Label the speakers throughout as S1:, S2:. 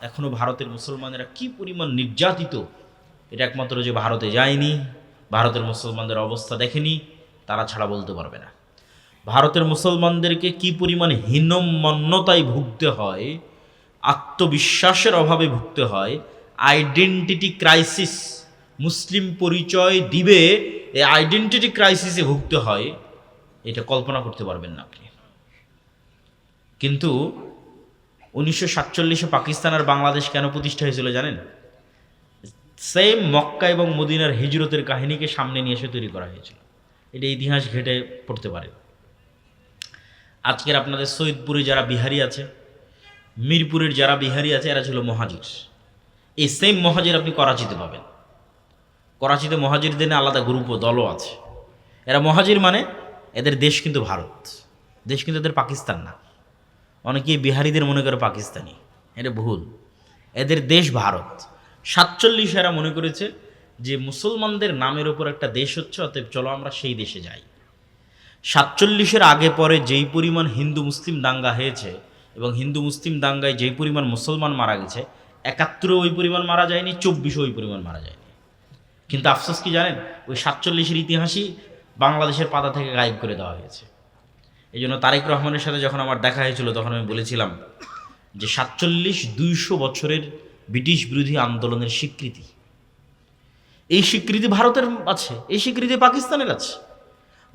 S1: এখনও ভারতের মুসলমানেরা কি পরিমাণ নির্যাতিত, এটা একমাত্র যে ভারতে যায়নি, ভারতের মুসলমানদের অবস্থা দেখেনি, তারা ছাড়া বলতে পারবে না। ভারতের মুসলমানদেরকে কি পরিমাণ হীনমন্যতায় ভুগতে হয়, আত্মবিশ্বাসের অভাবে ভুগতে হয়, আইডেন্টিটি ক্রাইসিস, মুসলিম পরিচয় দিবে এই আইডেন্টিটি ক্রাইসিসে ভুগতে হয়, এটা কল্পনা করতে পারবেন না আপনি। কিন্তু 1947-এ পাকিস্তান আর বাংলাদেশ কেন প্রতিষ্ঠা হয়েছিল জানেন? সেম মক্কা এবং মদিনার হিজরতের কাহিনীকে সামনে নিয়ে এসে তৈরি করা হয়েছিল। এটা ইতিহাস ঘেটে পড়তে পারে। আজকের আপনাদের সৈয়দপুরে যারা বিহারি আছে, মিরপুরের যারা বিহারি আছে, এরা ছিল মহাজির। এই সেম মহাজির আপনি করাচিতে পাবেন। করাচিতে মহাজিরদের আলাদা গ্রুপ ও দলও আছে। এরা মহাজির মানে এদের দেশ কিন্তু ভারত, দেশ কিন্তু এদের পাকিস্তান না। অনেকেই বিহারিদের মনে করে পাকিস্তানি, এটা ভুল। এদের দেশ ভারত। 47 এরা মনে করেছে যে মুসলমানদের নামের ওপর একটা দেশ হচ্ছে, অতএব চলো আমরা সেই দেশে যাই। 47-এর আগে পরে যেই পরিমাণ হিন্দু মুসলিম দাঙ্গা হয়েছে এবং হিন্দু মুসলিম দাঙ্গায় যেই পরিমাণ মুসলমান মারা গেছে, 71 ওই পরিমাণ মারা যায়নি, 24 ওই পরিমাণ মারা যায়নি। কিন্তু আফসোস কি জানেন? ওই 47-এর ইতিহাসই বাংলাদেশের পাতা থেকে গায়েব করে দেওয়া হয়েছে। এই জন্য তারেক রহমানের সাথে যখন আমার দেখা হয়েছিল, তখন আমি বলেছিলাম যে 47 200 বছরের ব্রিটিশ বিরোধী আন্দোলনের স্বীকৃতি। এই স্বীকৃতি ভারতের আছে, এই স্বীকৃতি পাকিস্তানের আছে।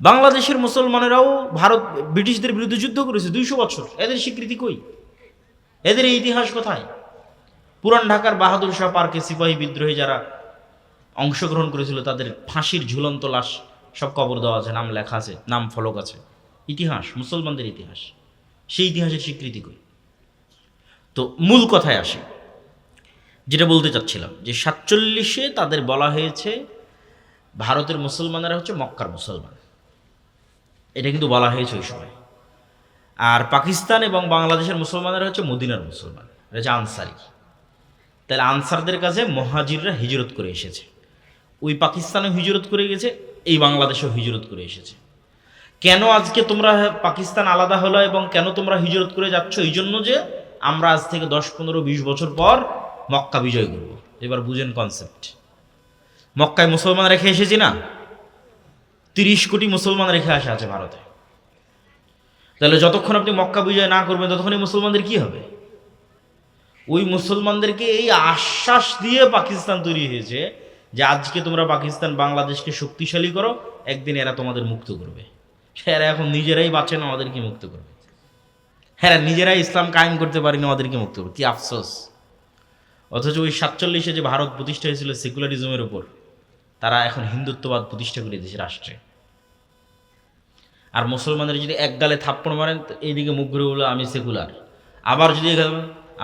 S1: বাংলাদেশের মুসলমানেরাও ভারত ব্রিটিশদের বিরুদ্ধে যুদ্ধ করেছে 200 বছর। এদের স্বীকৃতি কই? এদের এই ইতিহাস কোথায়? পুরান ঢাকার বাহাদুর শাহ পার্কে সিপাহী বিদ্রোহে যারা অংশগ্রহণ করেছিল, তাদের ফাঁসির ঝুলন্ত লাশ সব কবর দেওয়া আছে, নাম লেখা আছে, নাম ফলক আছে। ইতিহাস, মুসলমানদের ইতিহাস, সেই ইতিহাসের স্বীকৃতি কই? তো মূল কথায় আসে, যেটা বলতে চাচ্ছিলাম যে 47-এ তাদের বলা হয়েছে ভারতের মুসলমানেরা হচ্ছে মক্কার মুসলমান, এটা কিন্তু বলা হয়েছে ওই সময়। আর পাকিস্তান এবং বাংলাদেশের মুসলমানেরা হচ্ছে মদিনার মুসলমান, এটা হচ্ছে আনসারি। তাহলে আনসারদের কাছে মহাজিররা হিজরত করে এসেছে। ওই পাকিস্তানেও হিজরত করে গেছে, এই বাংলাদেশেও হিজরত করে এসেছে। কেন আজকে তোমরা পাকিস্তান আলাদা হলো এবং কেন তোমরা হিজরত করে যাচ্ছ? এই জন্য যে আমরা আজ থেকে 10, 15, 20 বছর পর মক্কা বিজয় করব। এবার বুঝেন কনসেপ্ট। মক্কায় মুসলমান রেখে এসেছি না, 30 কোটি মুসলমান রেখে আসা আছে ভারতে। তাহলে যতক্ষণ আপনি মক্কা বিজয় না করবেন, ততক্ষণই মুসলমানদের কি হবে? ওই মুসলমানদেরকে এই আশ্বাস দিয়ে পাকিস্তান তৈরি হয়েছে যে আজকে তোমরা পাকিস্তান বাংলাদেশকে শক্তিশালী করো, একদিন এরা তোমাদের মুক্ত করবে। এরা এখন নিজেরাই বাঁচে না, আমাদেরকে মুক্ত করবে। হ্যাঁ, নিজেরাই ইসলাম কায়েম করতে পারি না, আমাদেরকে মুক্ত করবে। কি আফসোস! অথচ ওই 47-এ যে ভারত প্রতিষ্ঠা হয়েছিল সেকুলারিজমের উপর, তারা এখন হিন্দুত্ববাদ প্রতিষ্ঠা করে দিয়েছে রাষ্ট্রে। আর মুসলমানদের যদি এক গালে থাপ্পড় মারেন, এইদিকে মুখ ঘুরে বলে আমি সেকুলার, আবার যদি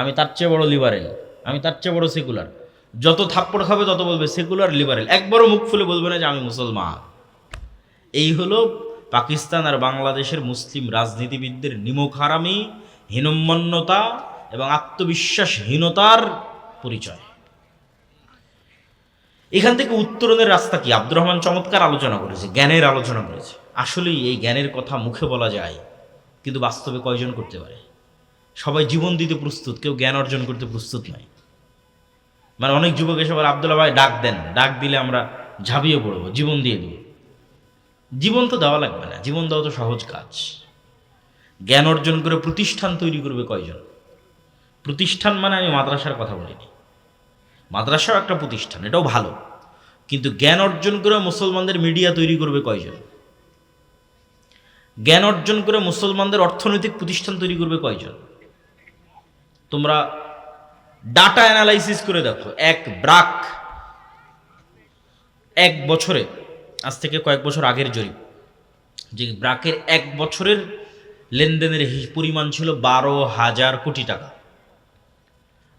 S1: আমি তার চেয়ে বড় লিবারেল, আমি তার চেয়ে বড় সেকুলার। যত থাপ্পড় খাবে তত বলবে সেকুলার, লিবারেল, একবারও মুখ খুলে বলবে না যে আমি মুসলমান। এই হলো পাকিস্তান আর বাংলাদেশের মুসলিম রাজনীতিবিদদের নিমকহারামি, হীনম্মন্যতা এবং আত্মবিশ্বাসহীনতার পরিচয়। এখান থেকে উত্তরণের রাস্তা কি? আব্দুর রহমান চমৎকার আলোচনা করেছে, জ্ঞানের আলোচনা করেছে। আসলেই এই জ্ঞানের কথা মুখে বলা যায়, কিন্তু বাস্তবে কয়জন করতে পারে? সবাই জীবন দিতে প্রস্তুত, কেউ জ্ঞান অর্জন করতে প্রস্তুত নয়। মানে অনেক যুবক এসে বলে, আব্দুল্লাহ ভাই ডাক দেন, ডাক দিলে আমরা ঝাঁপিয়ে পড়বো, জীবন দিয়ে দেব। জীবন তো দেওয়া লাগবে না, জীবন দেওয়া তো সহজ কাজ। জ্ঞান অর্জন করে প্রতিষ্ঠান তৈরি করবে কয়জন? প্রতিষ্ঠান মানে আমি মাদ্রাসার কথা বলিনি, মাদ্রাসাও একটা প্রতিষ্ঠান, এটাও ভালো। কিন্তু জ্ঞান অর্জন করে মুসলমানদের মিডিয়া তৈরি করবে কয়জন? জ্ঞান অর্জন করে মুসলমানদের অর্থনৈতিক প্রতিষ্ঠান তৈরি করবে কয়জন? তোমরা ডাটা অ্যানালাইসিস করে দেখো, এক ব্রাক এক বছরে, আজ থেকে কয়েক বছর আগের জরিপ, যে ব্রাকের এক বছরের লেনদেনের পরিমাণ ছিল 12,000 কোটি টাকা।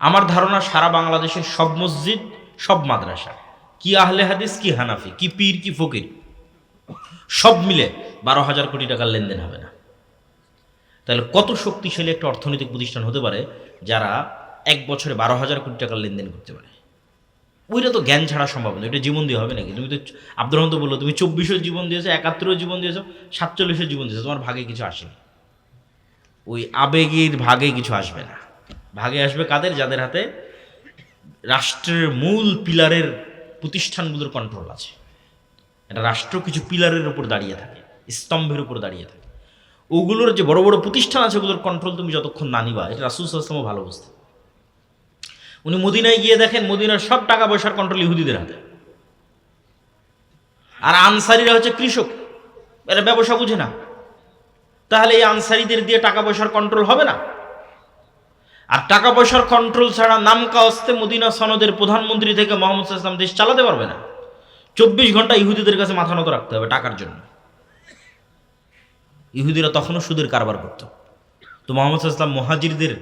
S1: আমার ধারণা সারা বাংলাদেশের সব মসজিদ, সব মাদ্রাসা, কি আহলে হাদিস, কি হানাফি, কি পীর, কি ফকির, সব মিলে 12,000 কোটি টাকার লেনদেন হবে না। তাহলে কত শক্তিশালী একটা অর্থনৈতিক প্রতিষ্ঠান হতে পারে যারা এক বছরে 12,000 কোটি টাকার লেনদেন করতে পারে? ওইটা তো জ্ঞান ছাড়া সম্ভব না, এটা জীবন দিয়ে হবে নাকি? তুমি তো আব্দুর রহমান তো বললো তুমি 24 জীবন দিয়েছো, 71 জীবন দিয়েছো, 47 জীবন দিয়েছো, তোমার ভাগে কিছু আসেনি। ওই আবেগের ভাগে কিছু আসবে না। ভাগে আসবে কাদের? যাদের হাতে রাষ্ট্রের মূল পিলারের প্রতিষ্ঠানগুলোর কন্ট্রোল আছে। এটা রাষ্ট্র কিছু পিলারের উপর দাঁড়িয়ে থাকে, স্তম্ভের উপর দাঁড়িয়ে থাকে। ওগুলোর যে বড় বড় প্রতিষ্ঠান আছে ওগুলোর কন্ট্রোল তুমি যতক্ষণ না নিবা, এটা রাসূল সাল্লাল্লাহু আলাইহি ওয়াসাল্লাম ভালো বুঝতেন। উনি মদিনায় গিয়ে দেখেন মদিনার সব টাকা পয়সার কন্ট্রোল ইহুদিদের হাতে, আর আনসারীরা হচ্ছে কৃষক, এরা ব্যবসা বুঝে না। তাহলে এই আনসারীদের দিয়ে টাকা পয়সার কন্ট্রোল হবে না? আর টাকা পয়সার কন্ট্রোল ছাড়া নামকা অস্তে মদিনা সনদের প্রধানমন্ত্রী থেকে মোহাম্মদ সাল্লাল্লাহু আলাইহি ওয়াসাল্লাম দেশ চালাতে পারবে না। 24 ঘন্টা ইহুদিদের কাছে মাথা নত রাখতে হবে টাকার জন্য। ইহুদিরা তখনও সুদের কারবার করত। তো মোহাম্মদ সাল্লাল্লাহু আলাইহি ওয়াসাল্লাম মুহাজিরদের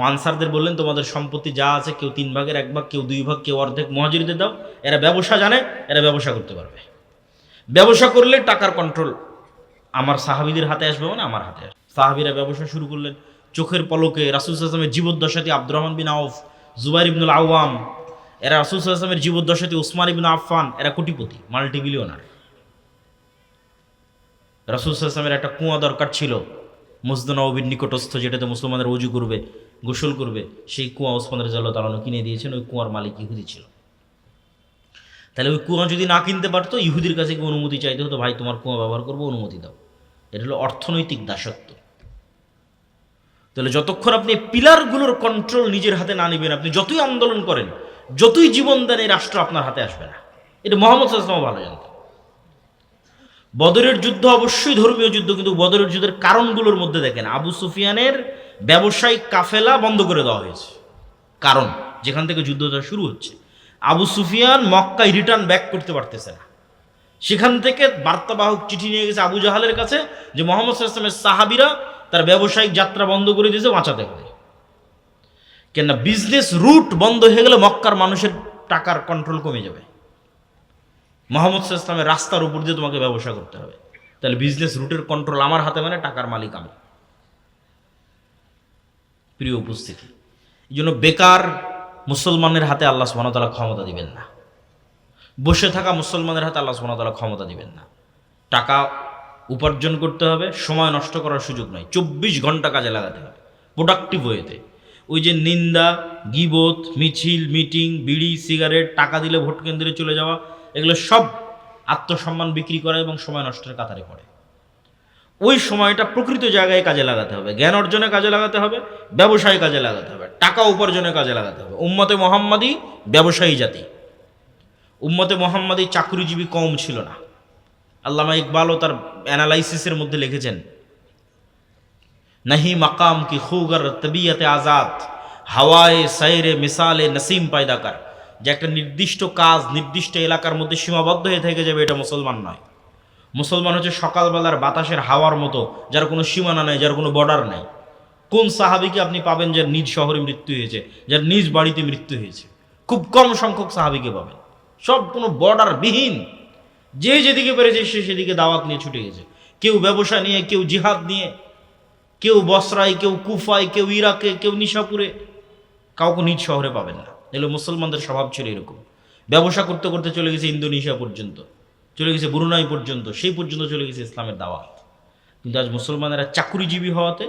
S1: আনসারদের বললেন, তোমাদের সম্পত্তি যা আছে কেউ 3 ভাগের 1 ভাগ, কেউ 2 ভাগ, কেউ অর্ধেক মুহাজিরদের দাও। এরা ব্যবসা জানে, এরা ব্যবসা করতে পারবে। ব্যবসা করলে টাকার কন্ট্রোল আমার সাহাবীদের হাতে আসবে, মানে আমার হাতে আসবে। সাহাবীরা ব্যবসা শুরু করলেন চোখের পলকে। রাসূল সাল্লাল্লাহু আলাইহি ওয়াসাল্লামের জীবদ্দশাতে আব্দুর রহমান বিন আউফ, জুবাইর ইবনুল আওয়াম, এরা রাসূল সাল্লাল্লাহু আলাইহি ওয়াসাল্লামের জীবদ্দশাতে উসমান ইবনে আফফান, এরা কোটিপতি, মাল্টিবিলিয়নার। রাসূল সাল্লাল্লাহু আলাইহি ওয়াসাল্লামের একটা কুয়া দরকার ছিল মসজিদ নববীর নিকটস্থ, যেটাতে মুসলমানরা ওযু করবে, গোসল করবে। সেই কুয়া ওসমান রাদিয়াল্লাহু তাআলা কিনে দিয়েছেন। ওই কুয়ার মালিক ইহুদি ছিল। তাহলে ওই কুয়া যদি না কিনতে পারতো, ইহুদির কাছে কি অনুমতি চাইতে হতো, ভাই তোমার কুয়া ব্যবহার করবো, অনুমতি দাও। এটা হলো অর্থনৈতিক দাসত্ব। তাহলে যতক্ষণ আপনি পিলারগুলোর কন্ট্রোল নিজের হাতে না নেবেন, আপনি যতই আন্দোলন করেন, যতই জীবন দেন, এই রাষ্ট্র আপনার হাতে আসবে না। এটা মুহাম্মদ সাল্লাল্লাহু আলাইহি ওয়াসাল্লাম ভালো জানতেন। বদরের যুদ্ধ অবশ্যই ধর্মীয় যুদ্ধ, কিন্তু বদরের যুদ্ধের কারণগুলোর মধ্যে দেখেন আবু সুফিয়ানের ব্যবসায়িক কাফেলা বন্ধ করে দেওয়া হয়েছে। কারণ যেখান থেকে যুদ্ধটা শুরু হচ্ছে, আবু সুফিয়ান মক্কায় রিটার্ন ব্যাক করতে পারতেছে না। সেখান থেকে বার্তাবাহক চিঠি নিয়ে গেছে আবু জাহালের কাছে যে মুহাম্মদ সাল্লাল্লাহু আলাইহি ওয়াসাল্লামের সাহাবীরা তার ব্যবসায়িক যাত্রা বন্ধ করে দিয়েছে, বাঁচাতে হবে। কেননা বিজনেস রুট বন্ধ হয়ে গেলে মক্কার মানুষের টাকার কন্ট্রোল কমে যাবে। মুহাম্মদ সাল্লাল্লাহু আলাইহি ওয়াসাল্লামের রাস্তার উপর দিয়ে তোমাকে ব্যবসা করতে হবে। তাহলে বিজনেস রুটের কন্ট্রোল আমার হাতে, মানে টাকার মালিক আমি। প্রিয় উপস্থিতি, এই জন্য বেকার মুসলমানের হাতে আল্লাহ সুবহানাহু ওয়া তাআলা ক্ষমতা দিবেন না। বসে থাকা মুসলমানের হাতে আল্লাহ সুবহানাহু ওয়া তাআলা ক্ষমতা দিবেন না। টাকা উপার্জন করতে হবে, সময় নষ্ট করার সুযোগ নাই। 24 ঘন্টা কাজে লাগাতে হবে প্রোডাক্টিভ ওয়েতে। ওই যে নিন্দা, গীবত, মিছিল, মিটিং, বিড়ি, সিগারেট, টাকা দিলে ভোট কেন্দ্রে চলে যাওয়া, এগুলো সব আত্মসম্মান বিক্রি করা এবং সময় নষ্টের কাতারে পড়ে। ওই সময়টা প্রকৃত জায়গায় কাজে লাগাতে হবে, জ্ঞান অর্জনে কাজে লাগাতে হবে, ব্যবসায় কাজে লাগাতে হবে, টাকা উপার্জনে কাজে লাগাতে হবে। উম্মতে মুহাম্মাদি ব্যবসায়ী জাতি, উম্মতে মুহাম্মাদি চাকরিজীবী কওম ছিল না। আল্লামা ইকবালও তার অ্যানালাইসিসের মধ্যে লিখেছেন, নাহি মাকাম কি খুগর তবিয়তে আজাদ, হাওয়ায়ে সাইরে মিসালে নসিম পায়দাকার। যে একটা নির্দিষ্ট কাজ নির্দিষ্ট এলাকার মধ্যে সীমাবদ্ধ হয়ে থেকে যাবে, এটা মুসলমান নয়। মুসলমান হচ্ছে সকালবেলার বাতাসের হাওয়ার মতো, যার কোনো সীমানা নেই, যার কোনো বর্ডার নেই। কোন সাহাবীকে আপনি পাবেন যার নিজ শহরে মৃত্যু হয়েছে, যার নিজ বাড়িতে মৃত্যু হয়েছে? খুব কম সংখ্যক সাহাবীকে পাবেন। সব কোনো বর্ডার বিহীন, যে যেদিকে পেরেছে সে সেদিকে দাওয়াত নিয়ে ছুটে গেছে। কেউ ব্যবসা নিয়ে, কেউ জিহাদ নিয়ে, কেউ বসরায়, কেউ কুফায়, কেউ ইরাকে, কেউ নিশাপুরে। কাউকে নিজ শহরে পাবেন না। এগুলো মুসলমানদের স্বভাব ছিল এরকম। ব্যবসা করতে করতে চলে গেছে ইন্দোনেশিয়া পর্যন্ত, চলে গেছে ব্রুনাই পর্যন্ত, সেই পর্যন্ত চলে গেছে ইসলামের দাওয়াত। কিন্তু আজ মুসলমানেরা চাকুরিজীবী হওয়াতে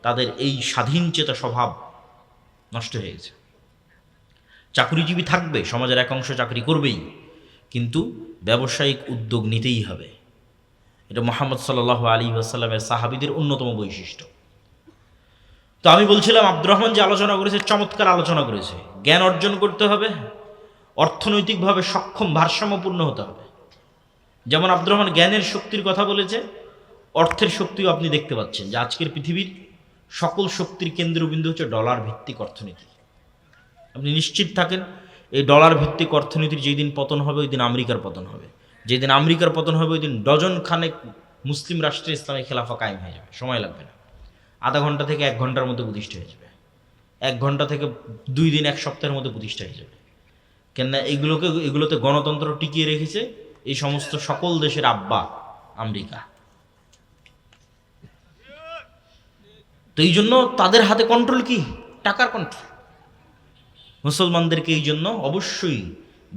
S1: তাদের এই স্বাধীন চেতা স্বভাব নষ্ট হয়ে গেছে। চাকুরিজীবী থাকবে, সমাজের এক অংশ চাকরি করবেই, কিন্তু ব্যবসায়িক উদ্যোগ নিতেই হবে। এটা মুহাম্মদ সাল্লাল্লাহু আলাইহি ওয়াসাল্লামের সাহাবীদের অন্যতম বৈশিষ্ট্য। তো আমি বলছিলাম আব্দুর রহমান যে আলোচনা করেছে, চমৎকার আলোচনা করেছে। জ্ঞান অর্জন করতে হবে, অর্থনৈতিকভাবে সক্ষম, ভারসাম্যপূর্ণ হতে হবে। যেমন আব্দুর রহমান জ্ঞানের শক্তির কথা বলেছে, অর্থের শক্তিও আপনি দেখতে পাচ্ছেন যে আজকের পৃথিবীর সকল শক্তির কেন্দ্রবিন্দু হচ্ছে ডলার ভিত্তিক অর্থনীতি। আপনি নিশ্চিত থাকেন এই ডলার ভিত্তিক অর্থনীতির যেই দিন পতন হবে, ওই দিন আমেরিকার পতন হবে। যেদিন আমেরিকার পতন হবে, ওই দিন ডজন খানেক মুসলিম রাষ্ট্রে ইসলামী খেলাফা কায়েম হয়ে যাবে। সময় লাগবে না, আধা ঘন্টা থেকে 1 ঘন্টার মধ্যে প্রতিষ্ঠা হয়ে যাবে। 1 ঘন্টা থেকে 2 দিন, 1 সপ্তাহের মধ্যে প্রতিষ্ঠা হয়ে যাবে। কেননা এগুলোতে গণতন্ত্র টিকিয়ে রেখেছে এই সমস্ত সকল দেশের আব্বা আমেরিকা। তো এই জন্য তাদের হাতে কন্ট্রোল কি? টাকার কন্ট্রোল। মুসলমানদেরকে এই জন্য অবশ্যই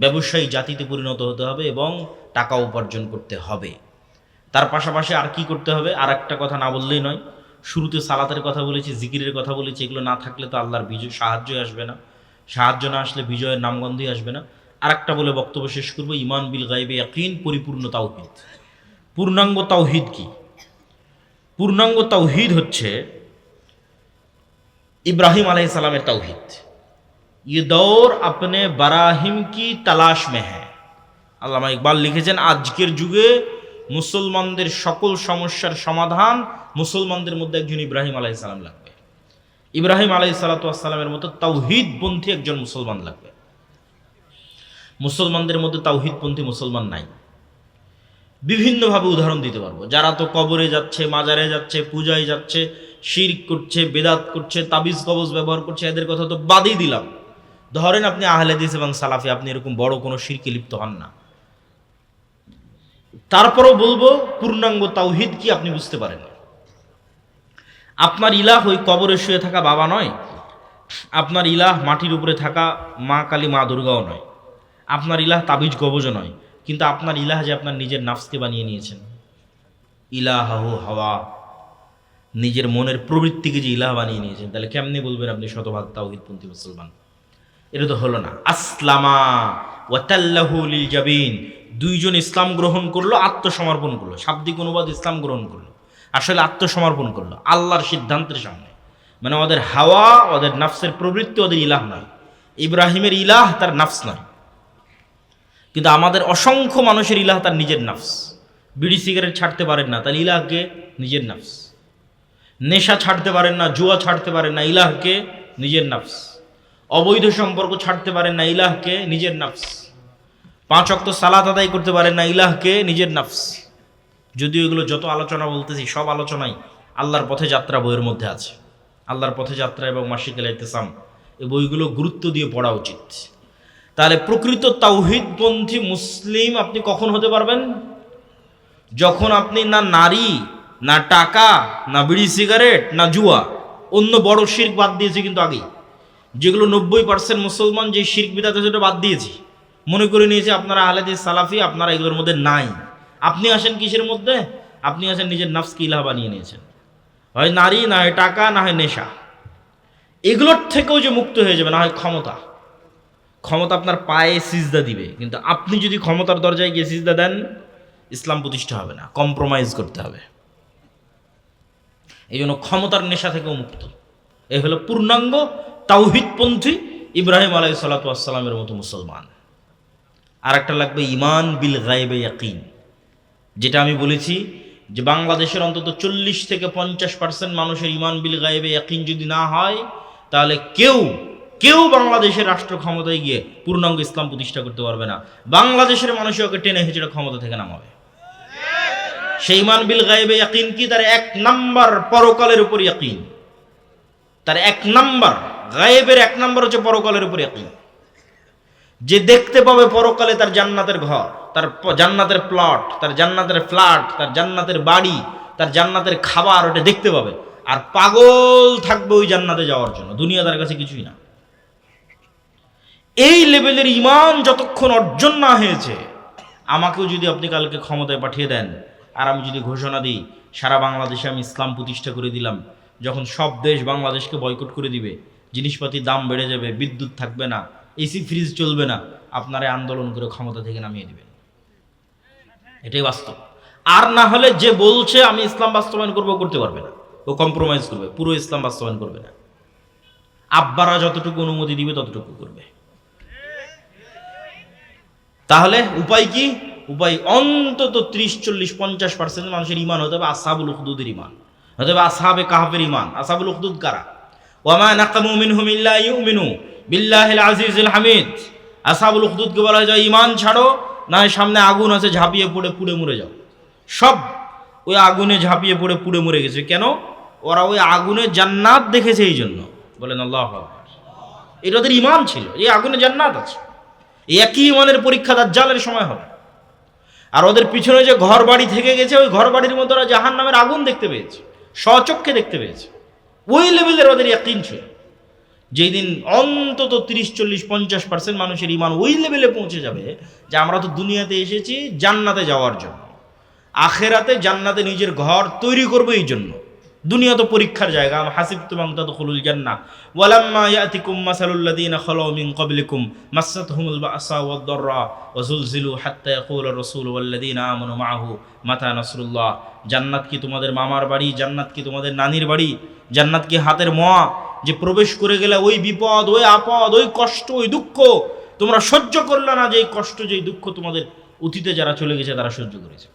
S1: ব্যবসায়ী জাতিতে পরিণত হতে হবে এবং টাকা উপার্জন করতে হবে। তার পাশাপাশি আর কি করতে হবে? আর একটা কথা না বললেই নয়, শুরুতে সালাতের কথা বলেছি, জিকিরের কথা বলেছি। এগুলো না থাকলে তো আল্লাহর সাহায্যই আসবে না। সাহায্য না আসলে বিজয়ের নামগন্ধই আসবে না। আরেকটা বলে বক্তব্য শেষ করব, ঈমান বিল গায়বে ইয়াকিন, পরিপূর্ণ তাওহীদ। পূর্ণাঙ্গ তাওহীদ কি? পূর্ণাঙ্গ তাওহীদ হচ্ছে ইব্রাহিম আলাইহিস সালামের তাওহীদ। ये दौर अपने बराहिम की तलाश में है। আল্লামা ইকবাল লিখেছেন, আজকের যুগে মুসলমানদের সকল সমস্যার সমাধান মুসলমানদের মধ্যে একজন ইব্রাহিম আলাইহিস সালাম লাগবে। ইব্রাহিম আলাইহিস সালামের মতো তাওহীদপন্থী একজন মুসলমান লাগবে। মুসলমানদের মধ্যে তাওহীদপন্থী মুসলমান নাই। বিভিন্নভাবে উদাহরণ দিতে পারবো। যারা তো কবরে যাচ্ছে, মাজারে যাচ্ছে, পূজায় যাচ্ছে, শিরক করছে, বেদাত করছে, তাবিজ কবজ ব্যবহার করছে, এদের কথা তো বাদই দিলাম। ধরেন আপনি আহলে হাদিস এবং সালাফি, আপনি এরকম বড় কোনো শিরকে লিপ্ত হন না। তারপরও বলবো, পূর্ণাঙ্গ তাওহীদ কি আপনি বুঝতে পারেন। আপনার ইলাহ ওই কবরে শুয়ে থাকা বাবা নয়। আপনার ইলাহ মাটির উপরে থাকা মা কালী, মা দুর্গাও নয়। আপনার ইলাহ তাবিজ কবজও নয়। কিন্তু আপনার ইলাহ যে আপনার নিজের নাফসকে বানিয়ে নিয়েছেন। ইলাহু হাওয়া, নিজের মনের প্রবৃত্তিকে যে ইলাহ বানিয়ে নিয়েছেন, তাহলে কেমনে বলবেন আপনি শতভাগ তাওহীদপন্থী মুসলমান? এটা তো হলো না। আসলামা ওয়া তাল্লাহু লিল জাবিন, দুইজন ইসলাম গ্রহণ করলো, আত্মসমর্পণ করলো। শাব্দিক অনুবাদ ইসলাম গ্রহণ করলো, আসলে আত্মসমর্পণ করলো আল্লাহর সিদ্ধান্তের সামনে। মানে ওদের হাওয়া, ওদের নাফসের প্রবৃত্তি ওদের ইলাহ নয়। ইব্রাহিমের ইলাহ তার নাফস নয়। কিন্তু আমাদের অসংখ্য মানুষের ইলাহ তার নিজের নাফস। বিড়ি সিগারেট ছাড়তে পারেন না, তার ইলাহকে নিজের নাফস। নেশা ছাড়তে পারেন না, জুয়া ছাড়তে পারেন না, ইলাহকে নিজের নাফস। অবৈধ সম্পর্ক ছাড়তে পারেন না, ইলাহকে নিজের নাফস। 5 ওয়াক্ত সালাত আদায় করতে পারেন না, ইলাহকে নিজের নাফস। যদিও এগুলো যত আলোচনা বলতেছি, সব আলোচনাই আল্লাহর পথে যাত্রা বইয়ের মধ্যে আছে। আল্লাহর পথে যাত্রা এবং মাসিকুল ইতিসাম, এই বইগুলো গুরুত্ব দিয়ে পড়া উচিত। তাহলে প্রকৃত তাওহীদপন্থী মুসলিম আপনি কখন হতে পারবেন? যখন আপনি না নারী, না টাকা, না বিড়ি সিগারেট, না জুয়া, অন্য বড় শিরক বাদ দিয়েছে। কিন্তু আগেই যেগুলো 90% মুসলমান যে শিরক বিদআত সেটা বাদ দিয়েছি, মনে করে নিয়েছে আপনারা আহলে হাদিস সালাফি, আপনারা এগুলোর মধ্যে নাই। আপনি আসেন কিসের মধ্যে? আপনি আসেন নিজের নাফসকে ইলাহ বানিয়ে নিয়েছেন। হয় নারী, না হয় টাকা, না হয় নেশা। এগুলোর থেকেও যে মুক্ত হয়ে যাবে, না হয় ক্ষমতা। ক্ষমতা আপনার পায়ে সিজদা দিবে, কিন্তু আপনি যদি ক্ষমতার দরজায় গিয়ে সিজদা দেন, ইসলাম প্রতিষ্ঠা হবে না, কম্প্রোমাইজ করতে হবে। এই জন্য ক্ষমতার নেশা থেকেও মুক্ত। এই হলো পূর্ণাঙ্গ তাওহীদপন্থী ইব্রাহিম আলাইহিস সালাতু ওয়াস সালামের মতো মুসলমান। আর একটা লাগবে ঈমান বিল গায়বে ইয়াকিন, যেটা আমি বলেছি যে বাংলাদেশের অন্তত 40 থেকে 50% মানুষের ঈমান বিল গায়বে ইয়াকিন যদি না হয়, তাহলে কেউ বাংলাদেশের রাষ্ট্র ক্ষমতায় গিয়ে পূর্ণাঙ্গ ইসলাম প্রতিষ্ঠা করতে পারবে না। বাংলাদেশের মানুষ ওকে টেনে হেঁচড়ে ক্ষমতা থেকে নামাবে। সেই ঈমান বিল গায়বে ইয়াকিন কি? তার 1 নাম্বার পরকালের উপর ইয়াকিন। তার 1 নাম্বার গায়েবের 1 নাম্বার হচ্ছে পরকালের উপর ইয়াকিন। যে দেখতে পাবে পরকালে তার জান্নাতের ঘর, তার জান্নাতের প্লট, তার জান্নাতের ফ্ল্যাট, তার জান্নাতের বাড়ি, তার জান্নাতের খাবার, ওটা দেখতে পাবে। আর পাগল থাকবে ওই জান্নাতে যাওয়ার জন্য, দুনিয়া তার কাছে কিছুই না। এই লেভেলের ঈমান যতক্ষণ অর্জন না হয়েছে, আমাকেও যদি আপনি কালকে ক্ষমতায় পাঠিয়ে দেন, আর আমি যদি ঘোষণা দিই সারা বাংলাদেশে আমি ইসলাম প্রতিষ্ঠা করে দিলাম, যখন সব দেশ বাংলাদেশকে বয়কট করে দিবে, জিনিসপাতির দাম বেড়ে যাবে, বিদ্যুৎ থাকবে না, এসি ফ্রিজ চলবে না, আপনারা আন্দোলন করে ক্ষমতা থেকে নামিয়ে দিবেন। এটাই বাস্তব। আর না হলে যে বলছে আমি ইসলাম বাস্তবায়ন করবো, করতে পারবে না। ও কম্প্রোমাইজ করবে, পুরো ইসলাম বাস্তবায়ন করবে না। আব্বারা যতটুকু অনুমতি দিবে ততটুকু করবে। তাহলে উপায় কি? উপায় অন্তত 30-40-50% মানুষের ঈমান হতে হবে আসহাবুল উখদুদের ঈমান, হতে হবে আসহাবে কাহফের ঈমান। আসহাবুল উখদুদ কারা? ওয়ামা নাকামু মিনহুম ইল্লা ইউমিনু বিল্লাহিল আজিজিল হামিদ। আসহাবুল উখদুদকে বলা হয় ঈমান ছাড়ো, না হয় সামনে আগুন আছে, ঝাঁপিয়ে পড়ে পুড়ে মরে যাও। সব ওই আগুনে ঝাঁপিয়ে পড়ে পুড়ে মরে গেছে। কেন? ওরা ওই আগুনে জান্নাত দেখেছে, এই জন্য। বলেন আল্লাহু আকবার। এটা ওদের ঈমান ছিল, এই আগুনে জান্নাত আছে। এই একই ঈমানের পরীক্ষা দাজ্জালের সময় হবে। আর ওদের পিছনে যে ঘর বাড়ি থেকে গেছে, ওই ঘর বাড়ির মধ্যে ওরা জাহান্নামের আগুন দেখতে পেয়েছে, স্বচক্ষে দেখতে পেয়েছে। ওই লেভেলের ওদের ইয়াকিন ছিল। যেই দিন অন্তত 30-40-50% মানুষের ঈমান ওই লেভেলে পৌঁছে যাবে যে আমরা তো দুনিয়াতে এসেছি জান্নাতে যাওয়ার জন্য, আখেরাতে জান্নাতে নিজের ঘর তৈরি করবো এই জন্য, দুনিয়া তো পরীক্ষার জায়গা। হাসিবতুম আন তাদখুলুল জান্নাহ ওয়ালাম্মা ইয়াতিকুম মাসালুল লাযীনা খালাউ মিন ক্বাবলিকুম মাসাতহুমুল বা'সা ওয়াদ-দাররা ওয়া যুলজিলু হাত্তা ইয়াকুলার রাসূলু ওয়াল লাযীনা আমানু মা'আহু মাতা নাসরুল্লাহ। জান্নাত কি তোমাদের মামার বাড়ি? জান্নাত কি তোমাদের নানির বাড়ি? জান্নাত কি হাতের মোয়া যে প্রবেশ করে গেলে ওই বিপদ, ওই আপদ, ওই কষ্ট, ওই দুঃখ তোমরা সহ্য করলে না? যে কষ্ট, যে দুঃখ তোমাদের অতীতে যারা চলে গেছে তারা সহ্য করেছে।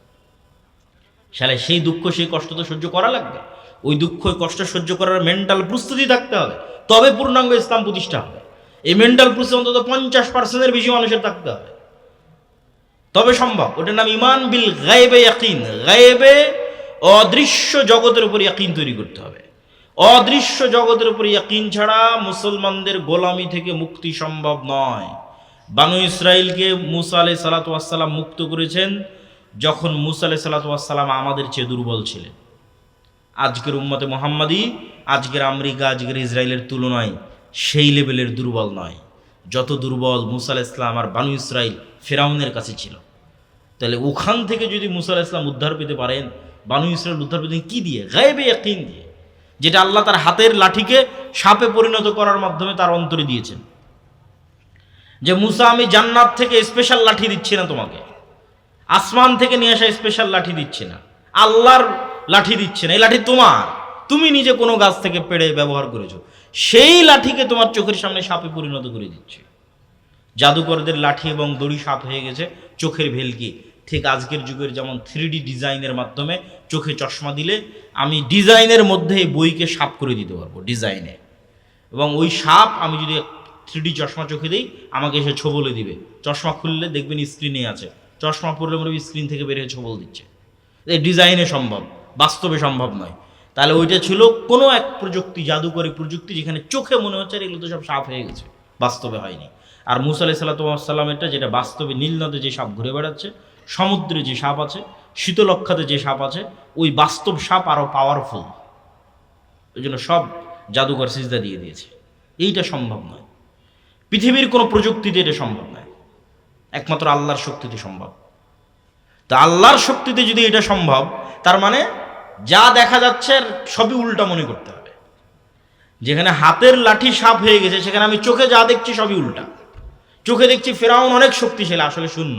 S1: শালা সেই দুঃখ, সেই কষ্ট তো সহ্য করা লাগবে। ওই দুঃখ, ওই কষ্ট সহ্য করার মেন্টাল প্রস্তুতি থাকতে হবে, তবে পূর্ণাঙ্গ ইসলাম প্রতিষ্ঠা হবে। এই মেন্টাল প্রস্তুতি অন্তত 50% বেশি মানুষের থাকতে হবে, তবে সম্ভব। ওটার নাম ইমান বিল গায়েবে ইয়াকিন। গায়েবে অদৃশ্য জগতের উপর ইয়াকিন তৈরি করতে হবে। অদৃশ্য জগতের উপর ইয়াকিন ছাড়া মুসলমানদের গোলামি থেকে মুক্তি সম্ভব নয়। বানু ইসরাইলকে মুসা আলাইহিস সালাতু ওয়াস সালাম মুক্ত করেছেন যখন মুসা আলাইহিস সালাতু ওয়াস সালাম আমাদের চেয়ে দুর্বল ছিলেন। আজকের উম্মতে মুহাম্মাদি, আজকের আমেরিকা, আজকের ইসরায়েলের তুলনায় সেই লেভেলের দুর্বল নয় যত দুর্বল মুসা আলাইহিস সালাম আর বানু ইসরাইল ফেরাউনের কাছে ছিল। তাহলে ওখান থেকে যদি মুসা আলাইহিস সালাম উদ্ধার পেতে পারেন, বানু ইসরাইল উদ্ধার পেতে কি দিয়ে? গায়েবে ইয়াকিন দিয়ে, যেটা আল্লাহ তার হাতের লাঠিকে সাপে পরিণত করার মাধ্যমে তার অন্তরে দিয়েছেন। যে মুসা, আমি জান্নাত থেকে স্পেশাল লাঠি দিচ্ছি না তোমাকে, আসমান থেকে নিয়ে আসা স্পেশাল লাঠি দিচ্ছি না, আল্লাহর লাঠি দিচ্ছে না। এই লাঠি তোমার, তুমি নিজে কোনো গাছ থেকে পেড়ে ব্যবহার করেছো, সেই লাঠিকে তোমার চোখের সামনে সাপে পরিণত করে দিচ্ছে। জাদুকরদের লাঠি এবং দড়ি সাপ হয়ে গেছে চোখের ভেলকি। ঠিক আজকের যুগের যেমন 3D ডিজাইনের মাধ্যমে চোখে চশমা দিলে আমি ডিজাইনের মধ্যে এই বইকে সাপ করে দিতে পারবো ডিজাইনে, এবং ওই সাপ আমি যদি 3D চশমা চোখে দিই আমাকে এসে ছোবলে দিবে। চশমা খুললে দেখবেন স্ক্রিনে আছে, চশমা পড়লে মনে হবে স্ক্রিন থেকে বেরিয়ে ছোবল দিচ্ছে। এই ডিজাইনে সম্ভব, বাস্তবে সম্ভব নয়। তাহলে ওইটা ছিল কোনো এক প্রযুক্তি, জাদুকরী প্রযুক্তি, যেখানে চোখে মনে হচ্ছে এগুলো তো সব সাপ হয়ে গেছে, বাস্তবে হয়নি। আর মুসা আলাইহিস সালাতু ওয়াস সালামেরটা, যেটা বাস্তবে নীল নদে যে সাপ ঘুরে বেড়াচ্ছে, সমুদ্রে যে সাপ আছে, শীতলক্ষাতে যে সাপ আছে, ওই বাস্তব সাপ আরও পাওয়ারফুল। ওই জন্য সব জাদুকর সিজদা দিয়ে দিয়েছে। এইটা সম্ভব নয়, পৃথিবীর কোনো প্রযুক্তিতে এটা সম্ভব নয়, একমাত্র আল্লাহর শক্তিতে সম্ভব। তা আল্লাহর শক্তিতে যদি এটা সম্ভব, তার মানে যা দেখা যাচ্ছে সবই উল্টা মনে করতে হবে। যেখানে হাতের লাঠি সাপ হয়ে গেছে, সেখানে আমি চোখে যা দেখছি সবই উল্টা। চোখে দেখছি ফেরাউন অনেক শক্তিশালী, আসলে শূন্য।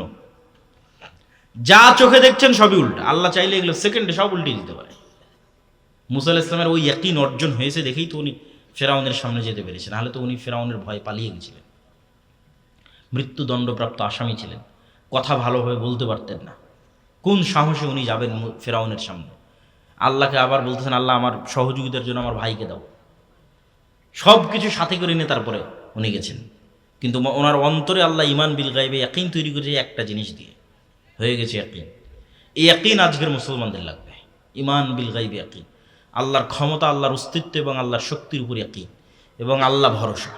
S1: যা চোখে দেখছেন সবই উল্টা। আল্লাহ চাইলে এগুলো সেকেন্ডে সব উল্টে দিতে পারে। মুসা আলাইহিস সালামের ওই ইয়াকিন অর্জন হয়েছে দেখেই তো উনি ফেরাউনের সামনে যেতে পেরেছেন, নাহলে তো উনি ফেরাউনের ভয়ে পালিয়ে গেছিলেন, মৃত্যুদণ্ডপ্রাপ্ত আসামি ছিলেন, কথা ভালোভাবে বলতে পারতেন না। কোন সাহসে উনি যাবেন ফেরাউনের সামনে? আল্লাহকে আবার বলতেছেন, আল্লাহ আমার সহযোগিতার জন্য আমার ভাইকে দাও। সব কিছু সাথে করে নিয়ে তারপরে উনি গেছেন, কিন্তু ওনার অন্তরে আল্লাহ ইমান বিল গায়বে ইয়াকিন তৈরি করেছে একটা জিনিস দিয়ে, হয়ে গেছে ইয়াকিন। এই ইয়াকিন আজকের মুসলমানদের লাগবে, ইমান বিল গায়বে ইয়াকিন, আল্লাহর ক্ষমতা, আল্লাহর অস্তিত্ব এবং আল্লাহর শক্তির উপর ইয়াকিন এবং আল্লাহ ভরসা।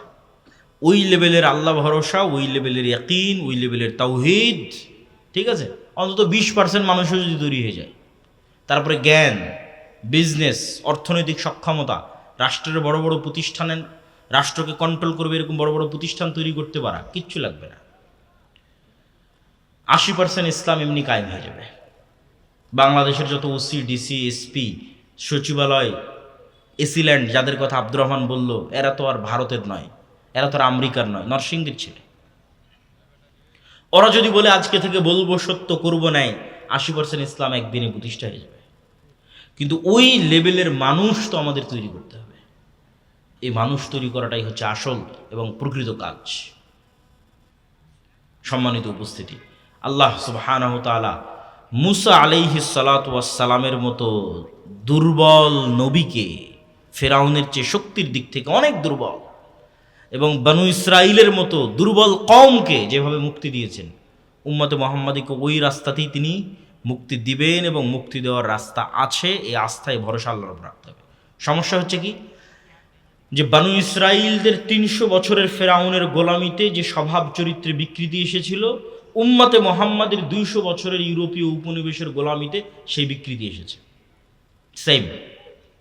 S1: ওই লেভেলের আল্লাহ ভরসা, ওই লেভেলের ইয়াকিন, ওই লেভেলের তাওহীদ, ঠিক আছে? অন্তত 20% মানুষও যদি তৈরি হয়ে যায়, তারপরে জ্ঞান, বিজনেস, অর্থনৈতিক সক্ষমতা, রাষ্ট্রের বড় বড় প্রতিষ্ঠানের, রাষ্ট্রকে কন্ট্রোল করবে এরকম বড় বড় প্রতিষ্ঠান তৈরি করতে পারা, কিচ্ছু লাগবে না। 80% ইসলাম এমনি কায়েম হয়ে যাবে। বাংলাদেশের যত ওসি, ডিসি, এসপি, সচিবালয়, এসিল্যান্ড, যাদের কথা আব্দুর রহমান বলল, এরা তো আর ভারতের নয়, এরা তো আর আমেরিকার নয়, নরসিংদীর ছেলে। ওরা যদি বলে আজকে থেকে বলবো সত্য করবো নেয়, 80% ইসলাম একদিনে প্রতিষ্ঠা হয়ে যাবে। কিন্তু ওই লেভেলের মানুষ তো আমাদের তৈরি করতে হবে। এই মানুষ তৈরি করাটাই হচ্ছে আসল এবং প্রকৃত কাজ। সম্মানিত উপস্থিতি, আল্লাহ সুবহানাহু ওয়া তাআলা মুসা আলাইহিস সালাতু ওয়াস সালামের মতো দুর্বল নবীকে, ফেরাউনের চেয়ে শক্তির দিক থেকে অনেক দুর্বল, এবং বানু ইসরাইলের মতো দুর্বল কওমকে যেভাবে মুক্তি দিয়েছেন, উম্মতে মুহাম্মাদীকে ওই রাস্তাতেই তিনি মুক্তি দিবেন, এবং মুক্তি দেওয়ার রাস্তা আছে। এই আস্থায় ভরসা আল্লাহর উপর রাখতে হবে। সমস্যা হচ্ছে কি, যে বানু ইসরাইলদের 300 বছরের ফেরাউনের গোলামিতে যে স্বভাব চরিত্রে বিকৃতি এসেছিল, উম্মতে মুহাম্মাদের 200 বছরের ইউরোপীয় উপনিবেশের গোলামিতে সেই বিকৃতি এসেছে। Same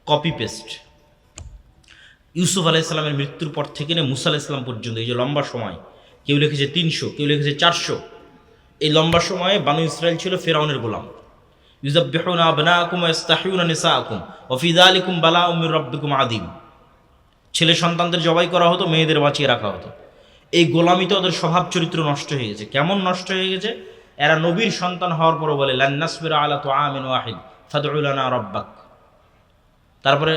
S1: copy paste. ইউসুফ আলাইহিস সালামের মৃত্যুর পর থেকে নিয়ে মুসা আলাইহিস সালাম পর্যন্ত এই যে লম্বা সময়, কেউ লিখেছে 300, কেউ লিখেছে 400, এই লম্বা সময়ে বানু ইসরাইল ছিল ফেরাউনের গোলাম। ইউযাব্বিহুনা আবনাআকুম ওয়া ইস্তাহইউনা নিসাআকুম ওয়া ফি যালিকুম বালাউম মির রাব্বিকুম আযীম। ছেলে সন্তানদের জবাই করা হতো, মেয়েদের বাঁচিয়ে রাখা হতো। এই গোলামিতে ওদের স্বভাব চরিত্র নষ্ট হয়ে গেছে। কেমন নষ্ট হয়ে গেছে? এরা নবীর সন্তান হওয়ার পরও বলে লান নাসবিরা আলা তুআমিন ওয়াহিদ ফাদউ লানা রাব্বাক। তারপরে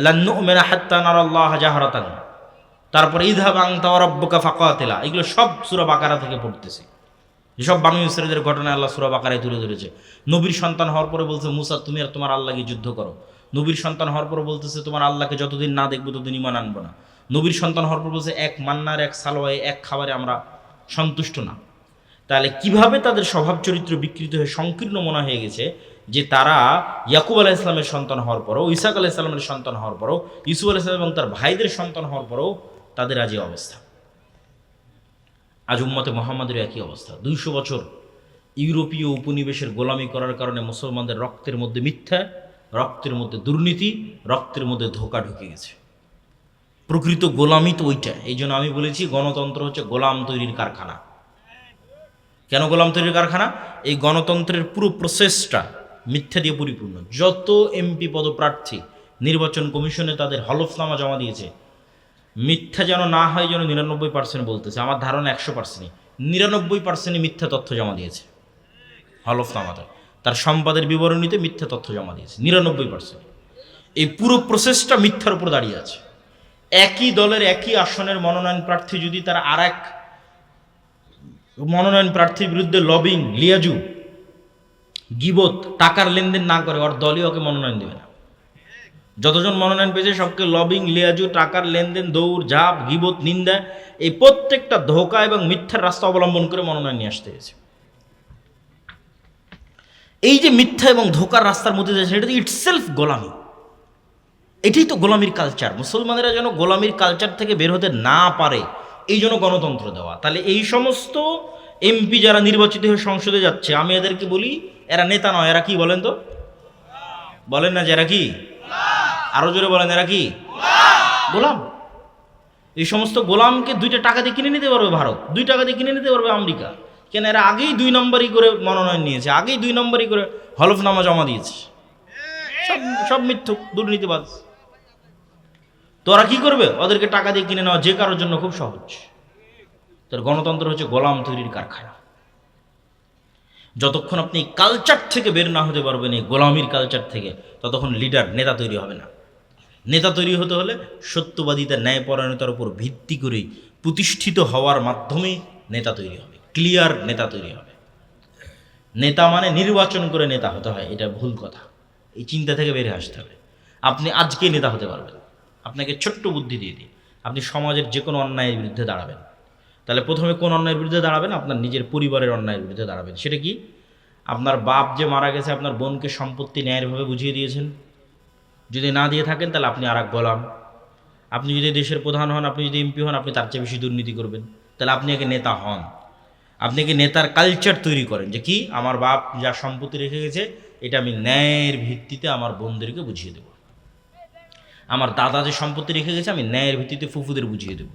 S1: লান নু'মিনা হাত্তা নারাল্লাহ জাহরাতান। তারপরে ইযহাব আনতা ওয়া রাব্বুকা ফাকাতিলা। এগুলো সব সূরা বাকারা থেকে পড়তেছে। যেসব বানু ইসরাঈলের ঘটনা আল্লাহ সূরা বাকারায় তুলে ধরেছে। নবীর সন্তান হওয়ার পরে বলছে মুসা তুমি আর তোমার আল্লাহকে যুদ্ধ করো। নবীর সন্তান হওয়ার পরে বলতেছে তোমার আল্লাহকে যতদিন না দেখবো ততদিন ঈমান আনবো না। নবীর সন্তান হওয়ার পর বলছে এক মান্নার এক সালোয়ায় এক খাবারে আমরা সন্তুষ্ট না। তাহলে কিভাবে তাদের স্বভাব চরিত্র বিকৃত হয়ে সংকীর্ণ মনে হয়ে গেছে যে তারা ইয়াকুব আলাইহিস সালামের সন্তান হওয়ার পরও, ইসাক আলাইহিস সালামের সন্তান হওয়ার পরও, ইউসুফ আলাইহিস সালাম এবং তার ভাইদের সন্তান হওয়ার পরও তাদের আজ এই অবস্থা। আজ উম্মতে মুহাম্মাদের একই অবস্থা। 200 বছর ইউরোপীয় উপনিবেশের গোলামি করার কারণে মুসলমানদের রক্তের মধ্যে মিথ্যা, রক্তের মধ্যে দুর্নীতি, রক্তের মধ্যে ধোঁকা ঢুকে গেছে। প্রকৃত গোলামি তো ওইটা। এই জন্য আমি বলেছি গণতন্ত্র হচ্ছে গোলাম তৈরির কারখানা। কেন গোলাম তৈরির কারখানা? এই গণতন্ত্রের পুরো প্রসেসটা মিথ্যা দিয়ে পরিপূর্ণ। যত এমপি পদপ্রার্থী নির্বাচন কমিশনে তাদের হলফনামা জমা দিয়েছে, মিথ্যা যেন না হয় যেন 99% বলতেছে। আমার ধারণা 100%ই 99%ই মিথ্যা তথ্য জমা দিয়েছে হলফনামাতে। তার সম্পাদের বিবরণীতে মিথ্যা তথ্য জমা দিয়েছে 99%। এই পুরো প্রসেসটা মিথ্যার উপর দাঁড়িয়ে আছে। একই দলের একই আসনের মনোনয়ন প্রার্থী যদি তার আর এক মনোনয়ন প্রার্থীর বিরুদ্ধে লবিং, লিয়াজু, গিবত, টাকার লেনদেন না করে, ওর দলই ওকে মনোনয়ন দেবে না। যতজন মনোনয়ন পেয়েছে সবকে লবিং, লিয়াজু, টাকার লেনদেন, দৌড় ঝাঁপ, গিবত, নিন্দা, এই প্রত্যেকটা ধোঁকা এবং মিথ্যার রাস্তা অবলম্বন করে মনোনয়ন নিয়ে আসতে হয়েছে। এই যে মিথ্যা এবং ধোঁকার রাস্তার মধ্যে যাচ্ছে, এটা তো ইটসেলফ গোলামি। এটাই তো গোলামির কালচার। মুসলমানেরা যেন গোলামির কালচার থেকে বের হতে না পারে, এই জন্য গণতন্ত্র দেওয়া। তাহলে এই সমস্ত এমপি যারা নির্বাচিত হয়ে সংসদে যাচ্ছে, আমি এদেরকে বলি এরা নেতা নয়, এরা কি বলেন তো? বলেন না যে এরা কি? আরো জোরে বলেন, এরা কি? গোলাম। এই সমস্ত গোলামকে 2 টাকা দিয়ে কিনে নিতে পারবে ভারত, 2 টাকা দিয়ে কিনে নিতে পারবে আমেরিকা। কেন? এরা আগেই 2 নম্বরই করে মনোনয়ন নিয়েছে, আগেই 2 নম্বরই করে হলফনামা জমা দিয়েছে। সব মিথ্যুক, দুর্নীতিবাজ। তো ওরা কি করবে? ওদেরকে টাকা দিয়ে কিনে নেওয়া যে কারোর জন্য খুব সহজ। তোর গণতন্ত্র হচ্ছে গোলাম তৈরির কারখানা। যতক্ষণ আপনি কালচার থেকে বের না হতে পারবেন, এই গোলামির কালচার থেকে, ততক্ষণ লিডার, নেতা তৈরি হবে না। নেতা তৈরি হতে হলে সত্যবাদিতা, ন্যায়পরায়ণতার উপর ভিত্তি করে প্রতিষ্ঠিত হওয়ার মাধ্যমে নেতা তৈরি হবে, ক্লিয়ার নেতা তৈরি হবে। নেতা মানে নির্বাচন করে নেতা হতে হয়, এটা ভুল কথা। এই চিন্তা থেকে বেরিয়ে আসতে হবে। আপনি আজকে নেতা হতে পারবেন। আপনাকে ছোট্ট বুদ্ধি দিয়ে দিই, আপনি সমাজের যে কোনো অন্যায়ের বিরুদ্ধে দাঁড়াবেন। তাহলে প্রথমে কোন অন্যায়ের বিরুদ্ধে দাঁড়াবেন? আপনার নিজের পরিবারের অন্যায়ের বিরুদ্ধে দাঁড়াবেন। সেটা কি? আপনার বাপ যে মারা গেছে, আপনার বোনকে সম্পত্তি ন্যায়ভাবে বুঝিয়ে দিয়েছেন? যদি না দিয়ে থাকেন তাহলে আপনি আর এক গোলাম। আপনি যদি দেশের প্রধান হন, আপনি যদি এমপি হন, আপনি তার চেয়ে বেশি দুর্নীতি করবেন, তাহলে আপনি আগে নেতা হন। আপনি কি নেতার কালচার তৈরি করেন যে কি আমার বাপ যা সম্পত্তি রেখে গেছে এটা আমি ন্যায়ের ভিত্তিতে আমার বোনদেরকে বুঝিয়ে দেব। আমার দাদা যে সম্পত্তি রেখে গেছে আমি ন্যায়ের ভিত্তিতে ফুফুদের বুঝিয়ে দেব।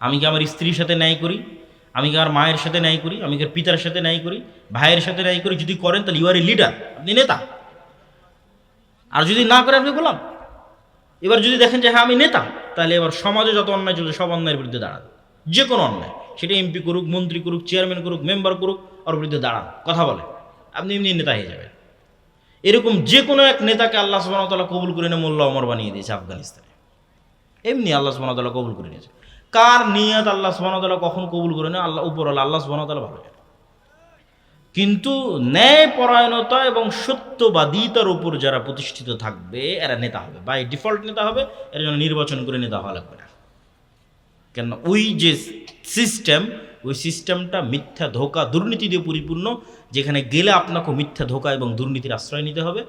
S1: আমি কি আমার স্ত্রীর সাথে ন্যায় করি? আমি কি আমার মায়ের সাথে ন্যায় করি? আমি কি পিতার সাথে ন্যায় করি? ভাইয়ের সাথে ন্যায় করি? যদি করেন তাহলে ইউ আর এ লিডার, আপনি নেতা। আর যদি না করেন আপনি গোলাম। এবার যদি দেখেন যে হ্যাঁ আমি নেতা, তাহলে এবার সমাজে যত অন্যায় চলছে সব অন্যায়ের বিরুদ্ধে দাঁড়ান। যে কোনো অন্যায়, সেটা এমপি করুক, মন্ত্রী করুক, চেয়ারম্যান করুক, মেম্বার করুক, ওর বিরুদ্ধে দাঁড়ান, কথা বলে, আপনি এমনি নেতা হয়ে যাবেন। এরকম যে কোনো এক নেতাকে আল্লাহ সুবহানাহু ওয়া তাআলা কবুল করে নিয়ে মোল্লা ওমর বানিয়ে দিয়েছে আফগানিস্তানে। এমনি আল্লাহ সুবহানাহু ওয়া তাআলা কবুল করে নিয়েছে। কার নিয়ত আল্লাহ সুবহানাহু ওয়া তাআলা কখন কবুল করে নেয়? আল্লাহ উপরওয়ালা আল্লাহ সুবহানাহু ওয়া তাআলা ভালো জানেন। কিন্তু ন্যায়পরায়ণতা এবং সত্যবাদিতার উপর যারা প্রতিষ্ঠিত থাকবে এরা নেতা হবে, বাই ডিফল্ট নেতা হবে। এর জন্য নির্বাচন করে নেতা হওয়া লাগবে না। কেন? ওই যে সিস্টেম, ওই সিস্টেমটা মিথ্যা, ধোঁকা, দুর্নীতি দিয়ে পরিপূর্ণ, যেখানে গেলে আপনাকে মিথ্যা, ধোঁকা এবং দুর্নীতির আশ্রয় নিতে হবে।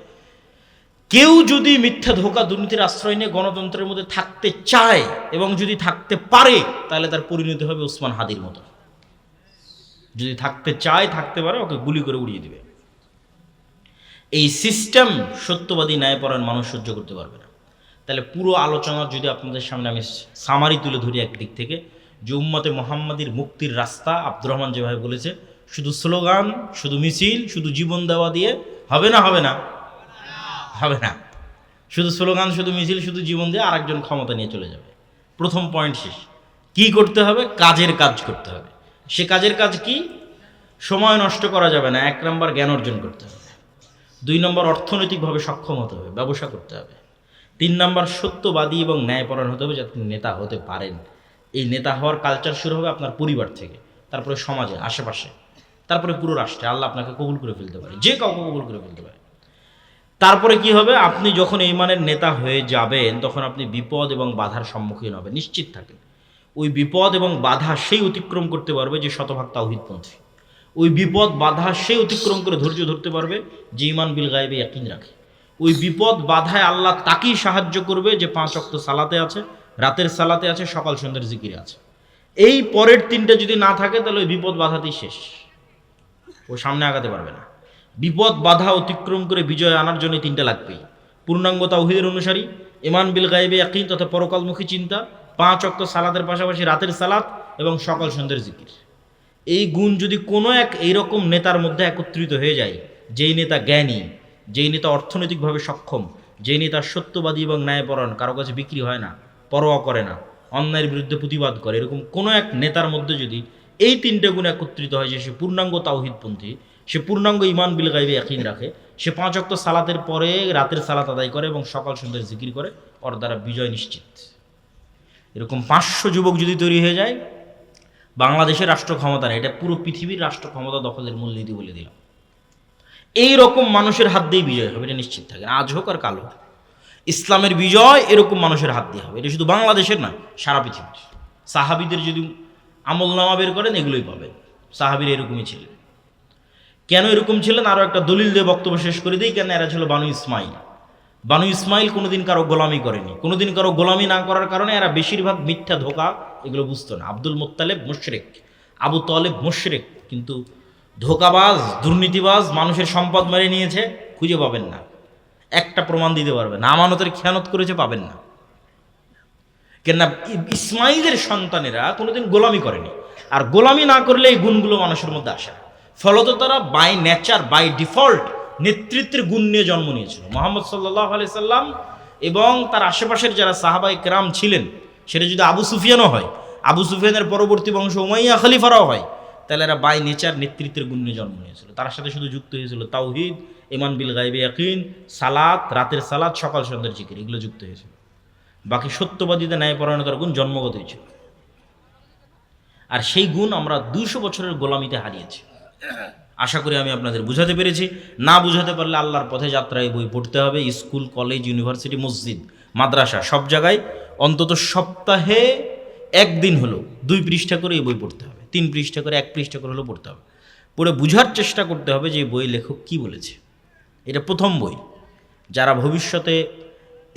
S1: কেউ যদি মিথ্যা, ধোঁকা, দুর্নীতির আশ্রয় নিয়ে গণতন্ত্রের মধ্যে থাকতে চায় এবং যদি থাকতে পারে, তাহলে তার পরিণতি হবে ওসমান হাদির মতো। যদি থাকতে চায়, থাকতে পারে, ওকে গুলি করে উড়িয়ে দিবে। এই সিস্টেম সত্যবাদী, ন্যায়পরায়ণ মানুষ সহ্য করতে পারবে না। তাহলে পুরো আলোচনা যদি আপনাদের সামনে আমি সামারি তুলে ধরি একদিক থেকে, যে উম্মতে মুহাম্মাদির মুক্তির রাস্তা আব্দুর রহমান যেভাবে বলেছে, শুধু স্লোগান, শুধু মিছিল, শুধু জীবন দেওয়া দিয়ে হবে না, হবে না, হবে না। শুধু স্লোগান, শুধু মিছিল, শুধু জীবন দিয়ে আরেকজন ক্ষমতা নিয়ে চলে যাবে। প্রথম পয়েন্ট শেষ। কি করতে হবে? কাজের কাজ করতে হবে। সে কাজের কাজ কি? সময় নষ্ট করা যাবে না। 1 নম্বর জ্ঞান অর্জন করতে হবে। 2 নম্বর অর্থনৈতিকভাবে সক্ষম হতে হবে, ব্যবসা করতে হবে। 3 নম্বর সত্যবাদী এবং ন্যায়পরায়ণ হতে হবে যাতে নেতা হতে পারেন। এই নেতা হওয়ার কালচার শুরু হবে আপনার পরিবার থেকে, তারপরে সমাজে, আশেপাশে, তারপরে পুরো রাষ্ট্রে। আল্লাহ আপনাকে কবুল করে ফেলতে পারে, যে কাউকে কবুল করে ফেলতে পারে। তারপরে কি হবে? আপনি যখন এই মানের নেতা হয়ে যাবেন তখন আপনি বিপদ এবং বাধার সম্মুখীন হবেন, নিশ্চিত থাকেন। ওই বিপদ এবং বাধা সেই অতিক্রম করতে পারবে যে শতভাগ তাওহীদপন্থী। ওই বিপদ বাধা সেই অতিক্রম করে ধৈর্য ধরতে পারবে যে ঈমান বিল গায়বে ইয়াকিন রাখে। ওই বিপদ বাধায় আল্লাহ তাকেই সাহায্য করবে যে 5 ওয়াক্ত সালাতে আছে, রাতের সালাতে আছে, সকাল সন্ধ্যার জিকিরে আছে। এই পরের 3টা যদি না থাকে তাহলে ওই বিপদ বাধাতেই শেষ, ও সামনে আগাতে পারবে না। বিপদ বাধা অতিক্রম করে বিজয় আনার জন্য 3টা লাগবেই: পূর্ণাঙ্গ তাওহীদের অনুসারী, ঈমান বিল গায়বে ইয়াকিন তথা পরকালমুখী চিন্তা, 5 ওয়াক্ত সালাতের পাশাপাশি রাতের সালাত এবং সকাল সন্ধ্যার জিকির। এই গুণ যদি কোনো এক এইরকম নেতার মধ্যে একত্রিত হয়ে যায়, যেই নেতা জ্ঞানী, যেই নেতা অর্থনৈতিকভাবে সক্ষম, যেই নেতা সত্যবাদী এবং ন্যায়পরায়ণ, কারো কাছে বিক্রি হয় না, পরোয়া করে না, অন্যায়ের বিরুদ্ধে প্রতিবাদ করে, এরকম কোনো এক নেতার মধ্যে যদি এই 3টে গুণ একত্রিত হয় যে সে পূর্ণাঙ্গ তাওহীদপন্থী, সে পূর্ণাঙ্গ ঈমান বিল গায়বে ইয়াকিন রাখে, সে 5 ওয়াক্ত সালাতের পরে রাতের সালাত আদায় করে এবং সকাল সন্ধ্যার জিকির করে, ওর দ্বারা বিজয় নিশ্চিত। এরকম 500 যুবক যদি তৈরি হয়ে যায়, বাংলাদেশের রাষ্ট্র ক্ষমতা নেই, এটা পুরো পৃথিবীর রাষ্ট্র ক্ষমতা দখলের মূলনীতি বলে দিলাম। এই রকম মানুষের হাত দিয়ে বিজয় হবে, এটা নিশ্চিত থাকে, আজ হোক আর কাল হোক। ইসলামের বিজয় এরকম মানুষের হাত দিয়ে হবে। এটা শুধু বাংলাদেশের না, সারা পৃথিবীর। সাহাবীদের যদি আমলনামা বের করেন এগুলোই পাবেন। সাহাবীর এরকমই ছিলেন। কেন এরকম ছিলেন আরও একটা দলিল দিয়ে বক্তব্য শেষ করে দিই। কেন? এরা ছিল বানু ইসমাইল। বানু ইসমাইল কোনোদিন কারো গোলামি করেনি। কোনোদিন কারো গোলামি না করার কারণে এরা বেশিরভাগ মিথ্যা ধোঁকা এগুলো বুঝতো না। আব্দুল মুত্তালেব মুশরিক, আবু তালেব মুশরিক, কিন্তু ধোঁকাবাজ, দুর্নীতিবাজ, মানুষের সম্পদ মেরে নিয়েছে, খুঁজে পাবেন না। একটা প্রমাণ দিতে পারবেন না। আমানতের খেয়ানত করেছে, পাবেন না। কেননা ইসমাইলের সন্তানেরা কোনোদিন গোলামি করেনি, আর গোলামি না করলে এই গুণগুলো মানুষের মধ্যে আসে না। ফলত তারা বাই নেচার, বাই ডিফল্ট নেতৃত্বের গুণ নিয়ে জন্ম নিয়েছিল। মুহাম্মদ সাল্লাল্লাহু আলাইহি সাল্লাম এবং তার আশেপাশের যারা সাহাবায়ে কেরাম ছিলেন, সেটা যদি আবু সুফিয়ানও হয়, আবু সুফিয়ানের পরবর্তী বংশ উমাইয়া খলিফারাও হয়, তাহলে এরা বাই নেচার নেতৃত্বের গুণ নিয়ে জন্ম নিয়েছিল। তার সাথে শুধু যুক্ত হয়েছিল তাওহীদ, ঈমান বিল গায়বে ইয়াকিন, সালাত, রাতের সালাত, সকাল সন্ধ্যার জিকির, এগুলো যুক্ত হয়েছিল। বাকি সত্যবাদীতে ন্যায়পরায়ণতার গুণ জন্মগতই ছিল। আর সেই গুণ আমরা 200 বছরের গোলামিতে হারিয়েছি। আশা করি আমি আপনাদের বুঝাতে পেরেছি। না বুঝাতে পারলে আল্লাহর পথে যাত্রায় বই পড়তে হবে। স্কুল, কলেজ, ইউনিভার্সিটি, মসজিদ, মাদ্রাসা, সব জায়গায় অন্তত সপ্তাহে 1 দিন হলো 2 পৃষ্ঠা করে এই বই পড়তে হবে, 3 পৃষ্ঠা করে, 1 পৃষ্ঠা করে হলেও পড়তে হবে। পড়ে বুঝার চেষ্টা করতে হবে যে এই বই লেখক কী বলেছে। এটা প্রথম বই। যারা ভবিষ্যতে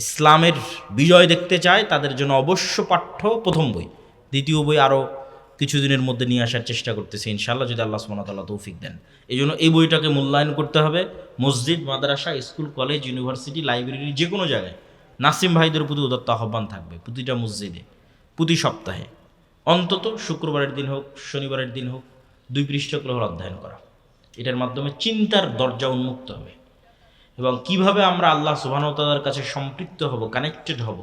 S1: ইসলামের বিজয় দেখতে চায় তাদের জন্য অবশ্য পাঠ্য প্রথম বই। দ্বিতীয় বই আরও কিছুদিনের মধ্যে নিয়ে আসার চেষ্টা করতেছে ইনশাআল্লাহ, যদি আল্লাহ সুবহানাহু ওয়া তাআলা তৌফিক দেন। এই জন্য এই বইটাকে মূল্যায়ন করতে হবে। মসজিদ, মাদ্রাসা, স্কুল, কলেজ, ইউনিভার্সিটি, লাইব্রেরি, যে কোনো জায়গায় নাসিম ভাইদের প্রতি উদাত্ত আহ্বান থাকবে। প্রতিটা মসজিদে প্রতি সপ্তাহে অন্তত শুক্রবারের দিন হোক, শনিবারের দিন হোক, 2 পৃষ্ঠা করে অধ্যয়ন করা। এটার মাধ্যমে চিন্তার দরজা উন্মুক্ত হবে এবং কিভাবে আমরা আল্লাহ সুবহানাহু ওয়া তাআলার কাছে সম্পৃক্ত হব, কানেক্টেড হব,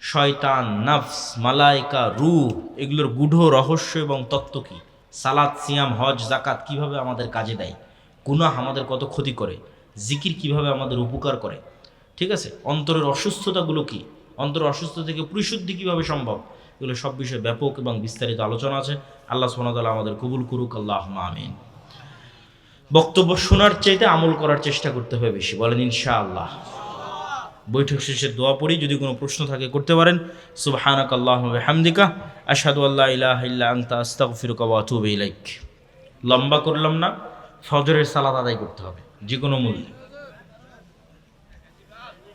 S1: শয়তান, নফস, মালায়েকা, রূহ, এগুলোর গূঢ় রহস্য এবং তত্ত্ব কী, সালাত, সিয়াম, হজ, যাকাত কীভাবে আমাদের কাজে দেয়, গুনাহ আমাদের কত ক্ষতি করে, জিকির কীভাবে আমাদের উপকার করে, ঠিক আছে, অন্তরের অসুস্থতাগুলো কী, অন্তরের অসুস্থ থেকে পরিশুদ্ধি কীভাবে সম্ভব, এগুলো সব বিষয়ে ব্যাপক এবং বিস্তারিত আলোচনা আছে। আল্লাহ সুবহানাহু ওয়া তাআলা আমাদের কবুল করুক, আল্লাহুম্মা আমিন। বক্তব্য শোনার চাইতে আমল করার চেষ্টা করতে হবে বেশি, বলেন ইনশাআল্লাহ। বৈঠক শেষে দোয়া পড়ি, যদি কোনো প্রশ্ন থাকে করতে পারেন। সুবহানাকাল্লাহুম্মা ওয়া বিহামদিকা আশহাদু আল্লা ইলাহা ইল্লা আনতা আস্তাগফিরুকা ওয়া আতুবু ইলাইক। লম্বা করলাম না, ফজরের সালাত আদায় করতে হবে যে কোনো মূল্যে।